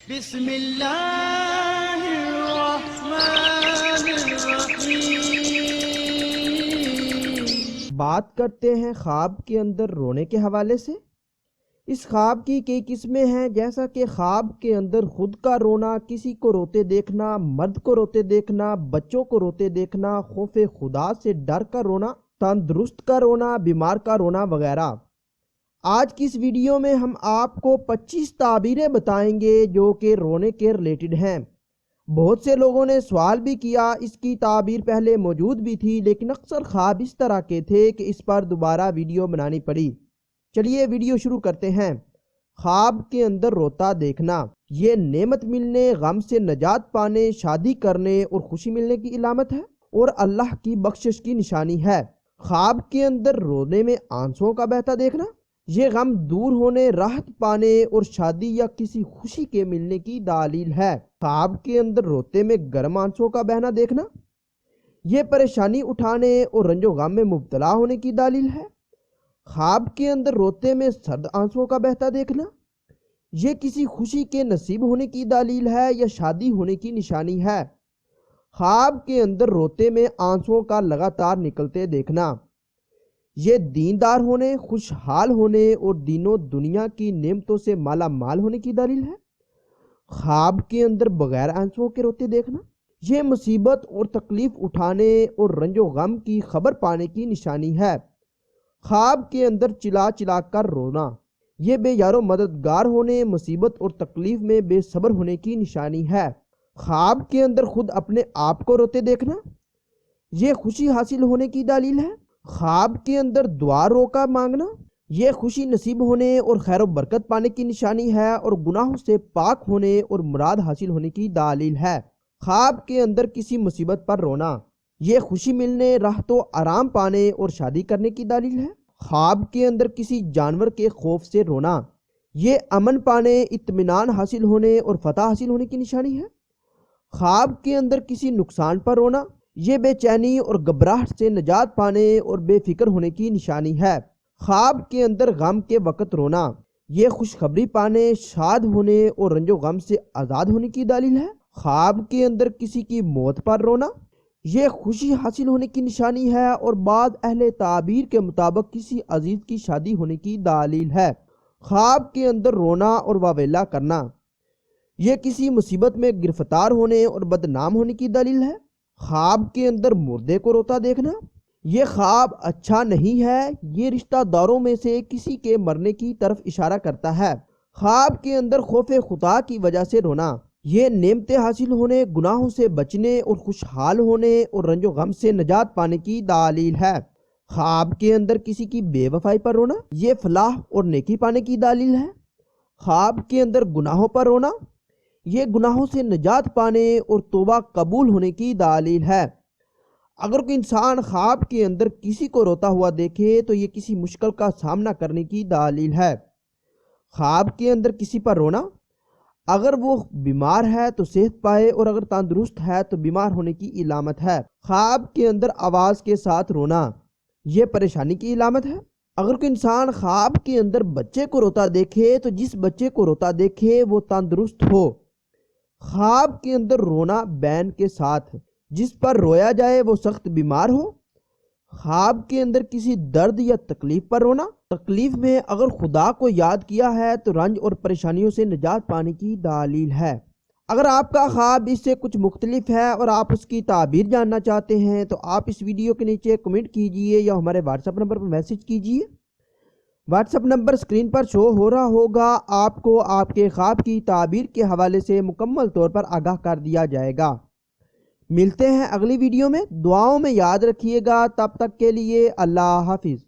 بسم اللہ الرحمن الرحیم۔ بات کرتے ہیں خواب کے اندر رونے کے حوالے سے۔ اس خواب کی کئی قسمیں ہیں، جیسا کہ خواب کے اندر خود کا رونا، کسی کو روتے دیکھنا، مرد کو روتے دیکھنا، بچوں کو روتے دیکھنا، خوف خدا سے ڈر کر رونا، تندرست کا رونا، بیمار کا رونا وغیرہ۔ آج کی اس ویڈیو میں ہم آپ کو 25 تعبیریں بتائیں گے جو کہ رونے کے ریلیٹڈ ہیں۔ بہت سے لوگوں نے سوال بھی کیا، اس کی تعبیر پہلے موجود بھی تھی لیکن اکثر خواب اس طرح کے تھے کہ اس پر دوبارہ ویڈیو بنانی پڑی۔ چلیے ویڈیو شروع کرتے ہیں۔ خواب کے اندر روتا دیکھنا، یہ نعمت ملنے، غم سے نجات پانے، شادی کرنے اور خوشی ملنے کی علامت ہے اور اللہ کی بخشش کی نشانی ہے۔ خواب کے اندر رونے میں آنسوؤں کا بہتا دیکھنا، یہ غم دور ہونے، راحت پانے اور شادی یا کسی خوشی کے ملنے کی دلیل ہے۔ خواب کے اندر روتے میں گرم آنسوؤں کا بہنا دیکھنا، یہ پریشانی اٹھانے اور رنج و غم میں مبتلا ہونے کی دلیل ہے۔ خواب کے اندر روتے میں سرد آنسوؤں کا بہتا دیکھنا، یہ کسی خوشی کے نصیب ہونے کی دلیل ہے یا شادی ہونے کی نشانی ہے۔ خواب کے اندر روتے میں آنسوؤں کا لگاتار نکلتے دیکھنا، یہ دیندار ہونے، خوشحال ہونے اور دین و دنیا کی نعمتوں سے مالا مال ہونے کی دلیل ہے۔ خواب کے اندر بغیر آنسوؤں کے روتے دیکھنا، یہ مصیبت اور تکلیف اٹھانے اور رنج و غم کی خبر پانے کی نشانی ہے۔ خواب کے اندر چلا چلا کر رونا، یہ بے یار و مددگار ہونے، مصیبت اور تکلیف میں بے صبر ہونے کی نشانی ہے۔ خواب کے اندر خود اپنے آپ کو روتے دیکھنا، یہ خوشی حاصل ہونے کی دلیل ہے۔ خواب کے اندر دعا رو کر مانگنا، یہ خوشی نصیب ہونے اور خیر و برکت پانے کی نشانی ہے اور گناہوں سے پاک ہونے اور مراد حاصل ہونے کی دلیل ہے۔ خواب کے اندر کسی مصیبت پر رونا، یہ خوشی ملنے، راحت و آرام پانے اور شادی کرنے کی دلیل ہے۔ خواب کے اندر کسی جانور کے خوف سے رونا، یہ امن پانے، اطمینان حاصل ہونے اور فتح حاصل ہونے کی نشانی ہے۔ خواب کے اندر کسی نقصان پر رونا، یہ بے چینی اور گھبراہٹ سے نجات پانے اور بے فکر ہونے کی نشانی ہے۔ خواب کے اندر غم کے وقت رونا، یہ خوشخبری پانے، شاد ہونے اور رنج و غم سے آزاد ہونے کی دلیل ہے۔ خواب کے اندر کسی کی موت پر رونا، یہ خوشی حاصل ہونے کی نشانی ہے اور بعض اہل تعبیر کے مطابق کسی عزیز کی شادی ہونے کی دلیل ہے۔ خواب کے اندر رونا اور واویلا کرنا، یہ کسی مصیبت میں گرفتار ہونے اور بدنام ہونے کی دلیل ہے۔ خواب کے اندر مردے کو روتا دیکھنا، یہ خواب اچھا نہیں ہے، یہ رشتہ داروں میں سے کسی کے مرنے کی طرف اشارہ کرتا ہے۔ خواب کے اندر خوف خدا کی وجہ سے رونا، یہ نعمتیں حاصل ہونے، گناہوں سے بچنے اور خوشحال ہونے اور رنج و غم سے نجات پانے کی دلیل ہے۔ خواب کے اندر کسی کی بے وفائی پر رونا، یہ فلاح اور نیکی پانے کی دلیل ہے۔ خواب کے اندر گناہوں پر رونا، یہ گناہوں سے نجات پانے اور توبہ قبول ہونے کی دلیل ہے۔ اگر کوئی انسان خواب کے اندر کسی کو روتا ہوا دیکھے تو یہ کسی مشکل کا سامنا کرنے کی دلیل ہے۔ خواب کے اندر کسی پر رونا، اگر وہ بیمار ہے تو صحت پائے اور اگر تندرست ہے تو بیمار ہونے کی علامت ہے۔ خواب کے اندر آواز کے ساتھ رونا، یہ پریشانی کی علامت ہے۔ اگر کوئی انسان خواب کے اندر بچے کو روتا دیکھے تو جس بچے کو روتا دیکھے وہ تندرست ہو۔ خواب کے اندر رونا بین کے ساتھ، جس پر رویا جائے وہ سخت بیمار ہو۔ خواب کے اندر کسی درد یا تکلیف پر رونا، تکلیف میں اگر خدا کو یاد کیا ہے تو رنج اور پریشانیوں سے نجات پانے کی دلیل ہے۔ اگر آپ کا خواب اس سے کچھ مختلف ہے اور آپ اس کی تعبیر جاننا چاہتے ہیں تو آپ اس ویڈیو کے نیچے کمنٹ کیجئے یا ہمارے واٹس ایپ نمبر پر میسج کیجئے۔ واٹس ایپ نمبر اسکرین پر شو ہو رہا ہوگا، آپ کو آپ کے خواب کی تعبیر کے حوالے سے مکمل طور پر آگاہ کر دیا جائے گا۔ ملتے ہیں اگلی ویڈیو میں، دعاؤں میں یاد رکھیے گا، تب تک کے لیے اللہ حافظ۔